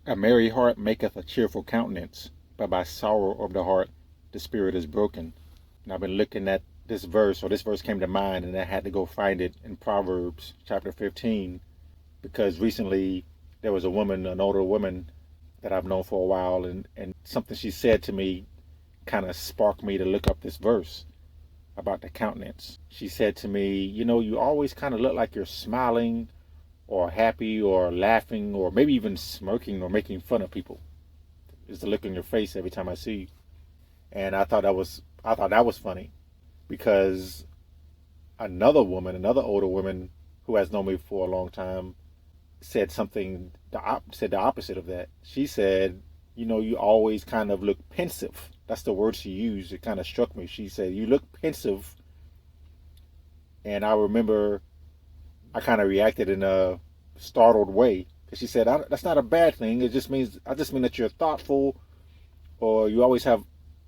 A merry heart maketh a cheerful countenance, but by sorrow of the heart the spirit is broken. And I've been looking at this verse, or this verse came to mind, and I had to go find it in Proverbs chapter 15, because recently there was a woman, an older woman that I've known for a while, and something she said to me kind of sparked me to look up this verse about the countenance. She said to me, you know, you always kind of look like you're smiling or happy or laughing or maybe even smirking or making fun of people. It's the look on your face every time I see you. And I thought that was funny because another older woman who has known me for a long time said said the opposite of that. She said, you know, you always kind of look pensive. That's the word she used. It kind of struck me. She said, you look pensive. And I remember I kind of reacted in a startled way because she said, that's not a bad thing. I just mean that you're thoughtful or you always have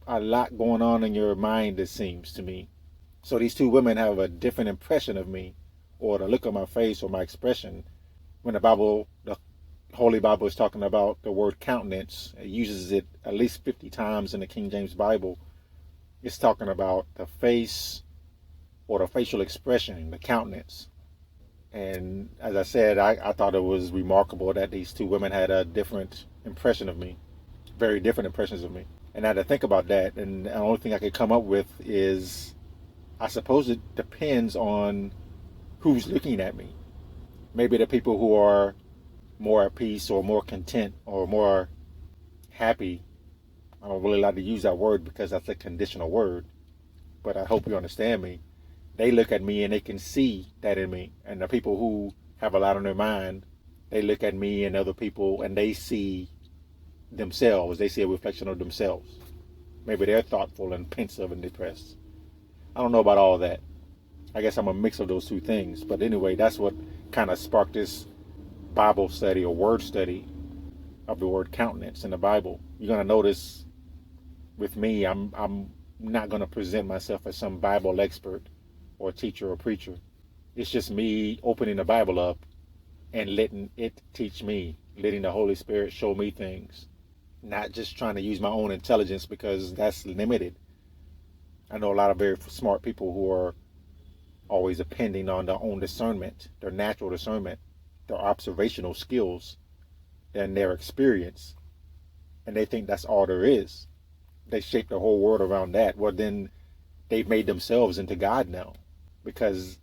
a lot going on in your mind, it seems to me. So these two women have a different impression of me or the look on my face or my expression. When the Holy Bible is talking about the word countenance, it uses it at least 50 times in the King James Bible. It's talking about the face or the facial expression, the countenance. And as I said, I thought it was remarkable that these two women had a different impression of me, very different impressions of me. And I had to think about that. And the only thing I could come up with is, I suppose it depends on who's looking at me. Maybe the people who are more at peace or more content or more happy. I don't really like to use that word because that's a conditional word, but I hope you understand me. They look at me and they can see that in me. And the people who have a lot on their mind, they look at me and other people and they see themselves. They see a reflection of themselves. Maybe they're thoughtful and pensive and depressed. I don't know about all that. I guess I'm a mix of those two things. But anyway, that's what kind of sparked this Bible study or word study of the word countenance in the Bible. You're going to notice with me, I'm not going to present myself as some Bible expert or teacher or preacher. It's just me opening the Bible up and letting it teach me, letting the Holy Spirit show me things, not just trying to use my own intelligence because that's limited. I know a lot of very smart people who are always depending on their own discernment, their natural discernment, their observational skills, and their experience, and they think that's all there is. They shape the whole world around that. Well, then they've made themselves into God now because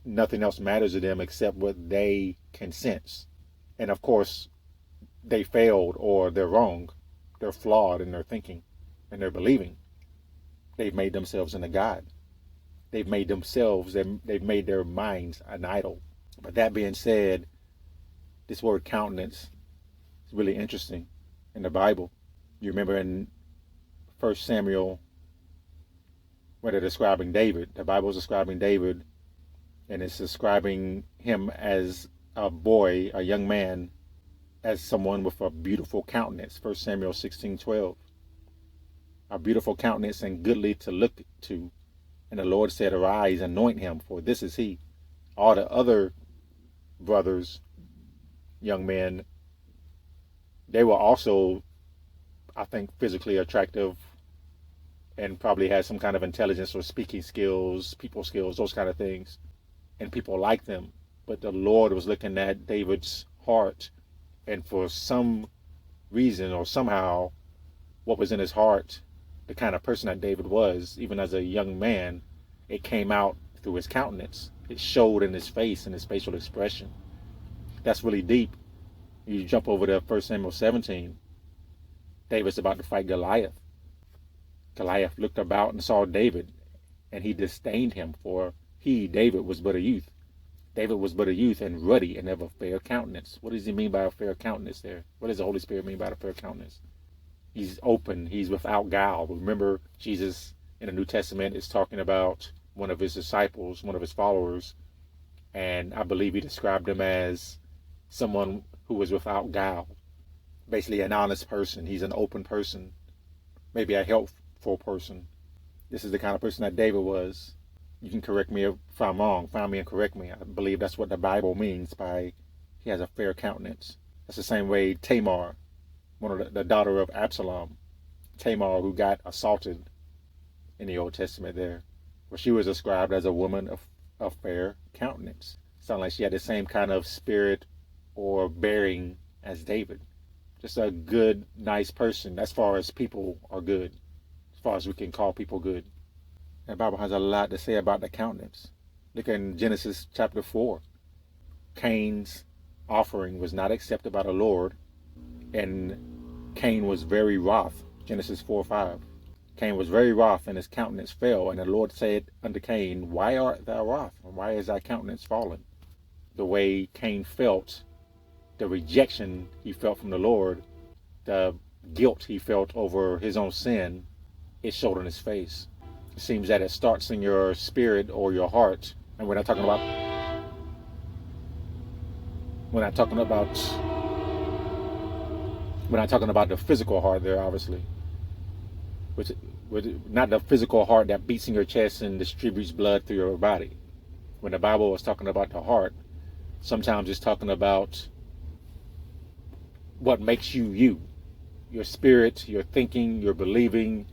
nothing else matters to them except what they can sense. And of course, they failed or they're wrong. They're flawed in their thinking and their believing. They've made themselves into God. They've made their minds an idol. But that being said, this word countenance is really interesting in the Bible. You remember in 1 Samuel, when they're describing David, the Bible is describing David, and it's describing him as a boy, a young man, as someone with a beautiful countenance. 1 Samuel 16:12. A beautiful countenance and goodly to look to. And the Lord said, arise, anoint him, for this is he. All the other brothers, young men, they were also, I think, physically attractive and probably had some kind of intelligence or speaking skills, people skills, those kind of things. And people liked them. But the Lord was looking at David's heart. And for some reason or somehow, what was in his heart, the kind of person that David was, even as a young man, it came out through his countenance. It showed in his face and his facial expression. That's really deep. You jump over to 1 Samuel 17. David's about to fight Goliath. Goliath looked about and saw David, and he disdained him, for David, was but a youth. David was but a youth and ruddy and of a fair countenance. What does he mean by a fair countenance there? What does the Holy Spirit mean by a fair countenance? He's open. He's without guile. Remember, Jesus in the New Testament is talking about one of his disciples, one of his followers, and I believe he described him as someone who was without guile. Basically an honest person. He's an open person, maybe a helpful person. This is the kind of person that David was. You can correct me if I'm wrong. Find me and correct me. I believe that's what the Bible means by he has a fair countenance. That's the same way Tamar one of the daughter of Absalom, Tamar, who got assaulted in the Old Testament there. Well, she was described as a woman of fair countenance. Sounded like she had the same kind of spirit or bearing as David. Just a good, nice person as far as people are good, as far as we can call people good. And the Bible has a lot to say about the countenance. Look in Genesis chapter 4. Cain's offering was not accepted by the Lord, and Cain was very wroth. Genesis 4:5. Cain was very wroth, and his countenance fell. And the Lord said unto Cain, Why art thou wroth? And why is thy countenance fallen? The way Cain felt, the rejection he felt from the Lord, the guilt he felt over his own sin, it showed on his face. It seems that it starts in your spirit or your heart. And we're not talking about the physical heart there, obviously. Which not the physical heart that beats in your chest and distributes blood through your body. When the Bible is talking about the heart, sometimes it's talking about what makes you you. Your spirit, your thinking, your believing,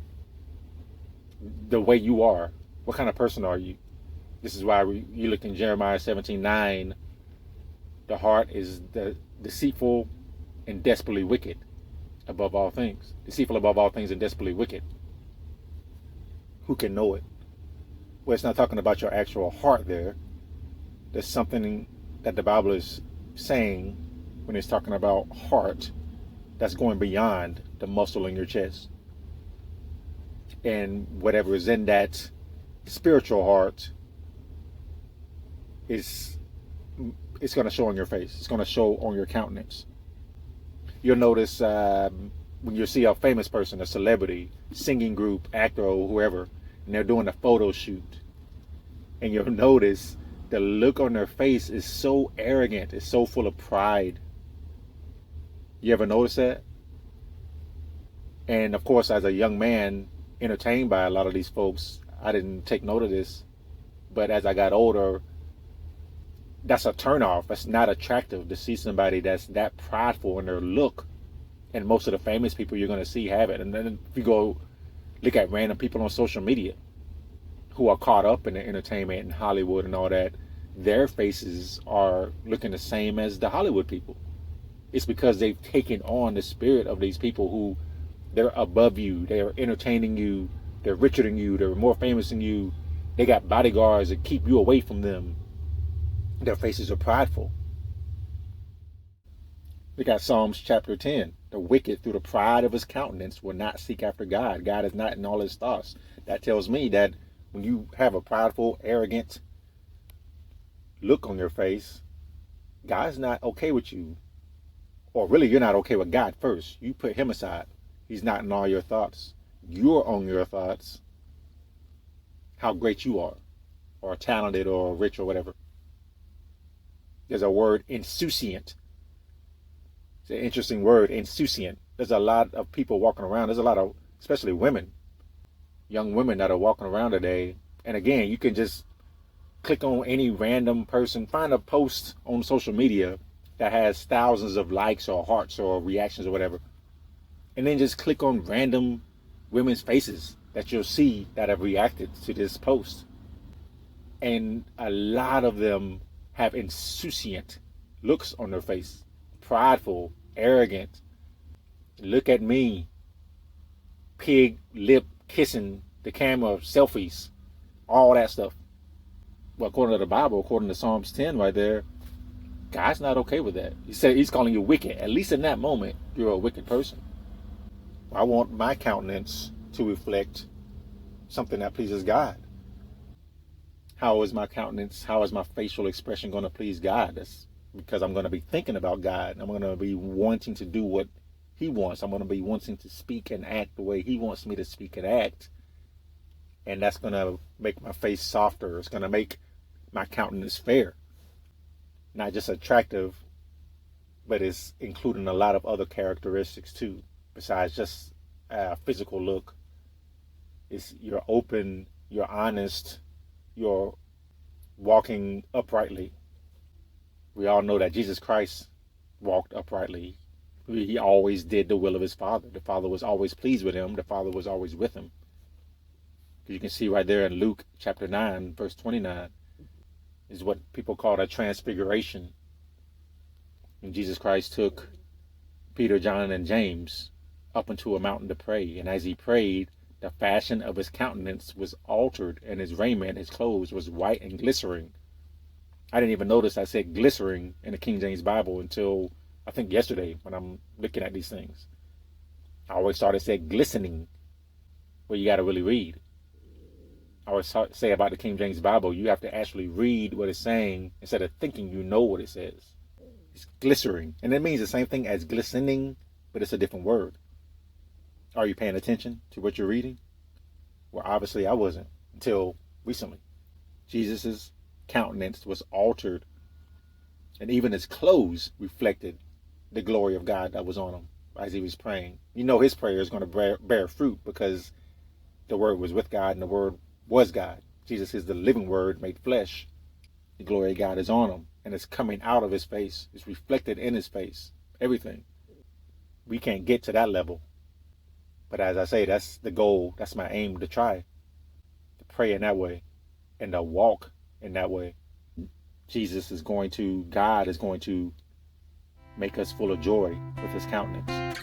the way you are. What kind of person are you? This is why you look in Jeremiah 17:9. The heart is deceitful and desperately wicked above all things. Deceitful above all things and desperately wicked. Who can know it? Well, it's not talking about your actual heart there. There's something that the Bible is saying when it's talking about heart that's going beyond the muscle in your chest. And whatever is in that spiritual heart it's going to show on your face. It's going to show on your countenance. You'll notice when you see a famous person, a celebrity, singing group, actor, or whoever, and they're doing a photo shoot, and you'll notice the look on their face is so arrogant. It's so full of pride. You ever notice that? And of course, as a young man, entertained by a lot of these folks, I didn't take note of this. But as I got older, that's a turnoff. That's not attractive to see somebody that's that prideful in their look. And most of the famous people you're going to see have it. And then if you go look at random people on social media who are caught up in the entertainment and Hollywood and all that, their faces are looking the same as the Hollywood people. It's because they've taken on the spirit of these people who they're above you. They're entertaining you. They're richer than you. They're more famous than you. They got bodyguards that keep you away from them. Their faces are prideful. Look at Psalms chapter 10. The wicked, through the pride of his countenance, will not seek after God. God is not in all his thoughts. That tells me that when you have a prideful, arrogant look on your face, God's not okay with you. Or really, you're not okay with God first. You put him aside. He's not in all your thoughts. You're on your thoughts. How great you are. Or talented or rich or whatever. There's a word, insouciant. It's an interesting word, insouciant. There's a lot of people walking around. There's a lot of, especially women, young women that are walking around today. And again, you can just click on any random person, find a post on social media that has thousands of likes or hearts or reactions or whatever. And then just click on random women's faces that you'll see that have reacted to this post. And a lot of them have insouciant looks on their face. Prideful, arrogant. Look at me. Pig lip kissing the camera, selfies, all that stuff. Well, according to the Bible, according to Psalms 10 right there, God's not okay with that. He said he's calling you wicked. At least in that moment, you're a wicked person. I want my countenance to reflect something that pleases God. How is my countenance, how is my facial expression going to please God? That's because I'm going to be thinking about God. I'm going to be wanting to do what he wants. I'm going to be wanting to speak and act the way he wants me to speak and act. And that's going to make my face softer. It's going to make my countenance fair. Not just attractive, but it's including a lot of other characteristics too, besides just a physical look. It's you're open, you're honest, you're walking uprightly. We all know that Jesus Christ walked uprightly. He always did the will of his Father. The Father was always pleased with him. The Father was always with him. You can see right there in Luke chapter 9, verse 29, is what people call a transfiguration. And Jesus Christ took Peter, John, and James up into a mountain to pray. And as he prayed, the fashion of his countenance was altered, and his raiment, his clothes, was white and glistering. I didn't even notice I said glistering in the King James Bible until I think yesterday when I'm looking at these things. I always thought it said glistening, but you got to really read. I always say about the King James Bible, you have to actually read what it's saying instead of thinking you know what it says. It's glistering, and it means the same thing as glistening, but it's a different word. Are you paying attention to what you're reading? Well, obviously I wasn't until recently. Jesus's countenance was altered, and even his clothes reflected the glory of God that was on him as he was praying. You know his prayer is going to bear fruit because the Word was with God and the Word was God. Jesus is the living Word made flesh. The glory of God is on him, and it's coming out of his face. It's reflected in his face. Everything. We can't get to that level. But as I say, that's the goal. That's my aim to try. To pray in that way and to walk in that way. God is going to make us full of joy with his countenance.